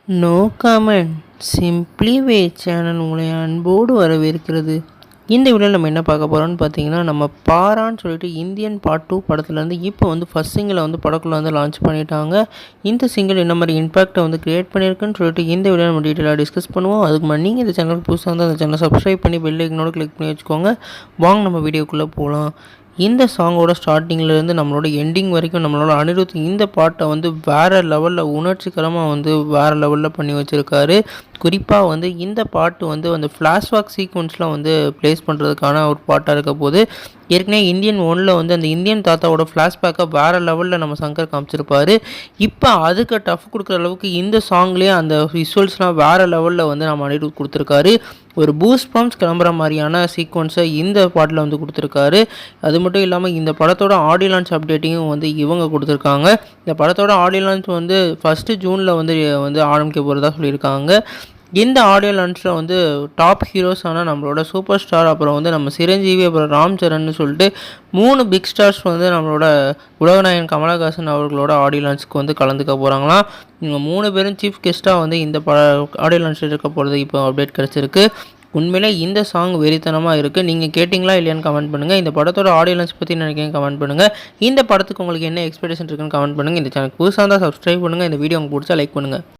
No comment simply வே channel உங்களை அன்போடு வரவேற்கிறது. இந்த வீடியோவில் நம்ம என்ன பார்க்க போகிறோம்னு பார்த்தீங்கன்னா, நம்ம பாரான்னு சொல்லிட்டு இந்தியன் பார்ட் 2 படத்துலேருந்து இப்போ வந்து ஃபஸ்ட் சிங்கிளை வந்து படக்குள்ளே வந்து லான்ச் பண்ணிட்டாங்க. இந்த சிங்கிள் என்ன மாதிரி இம்பாக்டை வந்து கிரியேட் பண்ணியிருக்குன்னு சொல்லிட்டு இந்த வீடியோ நம்ம டீட்டெயிலாக டிஸ்கஸ் பண்ணுவோம். அதுக்கு முன்னாடி நீங்கள் இந்த சேனலுக்கு புதுசாக வந்து அந்த சேனலை சப்ஸ்கிரைப் பண்ணி பெல் ஐக்கனோட கிளிக் பண்ணி வச்சுக்கோங்க. வாங்க நம்ம வீடியோக்குள்ளே போகலாம். இந்த சாங்கோட ஸ்டார்டிங்லேருந்து நம்மளோட எண்டிங் வரைக்கும் நம்மளோட அனிருத் இந்த பாட்டை வந்து வேறு லெவலில் உணர்ச்சிகரமாக வந்து வேறு லெவலில் பண்ணி வச்சுருக்காரு. குறிப்பாக வந்து இந்த பாட்டு வந்து அந்த ஃப்ளாஷ்பேக் சீக்வன்ஸ்லாம் வந்து ப்ளேஸ் பண்ணுறதுக்கான ஒரு பாட்டாக இருக்க போது. ஏற்கனவே இந்தியன் 1ல் வந்து அந்த இந்தியன் தாத்தாவோட ஃப்ளாஷ்பேக்கை வேறு லெவலில் நம்ம சங்கர் காமிச்சிருப்பார். இப்போ அதுக்கு டஃப் கொடுக்குற அளவுக்கு இந்த சாங்லேயே அந்த விஷுவல்ஸ்லாம் வேறு லெவலில் வந்து நம்ம அனிருத் கொடுத்துருக்காரு. ஒரு பூஸ்ட் பம்ப்ஸ் கிளம்புற மாதிரியான சீக்வன்ஸை இந்த பாட்டில் வந்து கொடுத்துருக்காரு. அது மட்டும் இல்லாமல் இந்த படத்தோட ஆடியோ லான்ச் அப்டேட்டையும் வந்து இவங்க கொடுத்துருக்காங்க. இந்த படத்தோட ஆடியோ லான்ச் வந்து ஃபஸ்ட்டு ஜூனில் வந்து ஆரம்பிக்க போகிறதா சொல்லியிருக்காங்க. இந்த ஆடியோ லான்ச்சில் வந்து டாப் ஹீரோஸான நம்மளோட சூப்பர் ஸ்டார், அப்புறம் வந்து நம்ம சிரஞ்சீவி, அப்புறம் ராம் சரண்னு சொல்லிட்டு 3 பிக் ஸ்டார்ஸ் வந்து நம்மளோட உலகநாயகன் கமலஹாசன் அவர்களோட ஆடியோ லான்ச்சுக்கு வந்து கலந்துக்க போகிறாங்களாம். இவங்க 3 பேரும் சீஃப் கெஸ்ட்டாக வந்து இந்த ஆடியோ லான்ச்சில் இருக்க போகிறது இப்போ அப்டேட் கிடச்சிருக்கு. உண்மையிலே இந்த சாங் வெறித்தனமாக இருக்குது. நீங்கள் கேட்டிங்களா இல்லையான்னு கமெண்ட் பண்ணுங்கள். இந்த படத்தோட ஆடியோ லான்ச் பற்றி நினைக்கிறேன் கமெண்ட் பண்ணுங்கள். இந்த படத்துக்கு உங்களுக்கு என்ன எக்ஸ்பெக்டேஷன் இருக்குன்னு கமெண்ட் பண்ணுங்கள். இந்த சேனல் புதுசாக இருந்தால் சப்ஸ்கிரைப் பண்ணுங்கள். இந்த வீடியோ உங்களுக்கு பிடிச்சா லைக் பண்ணுங்கள்.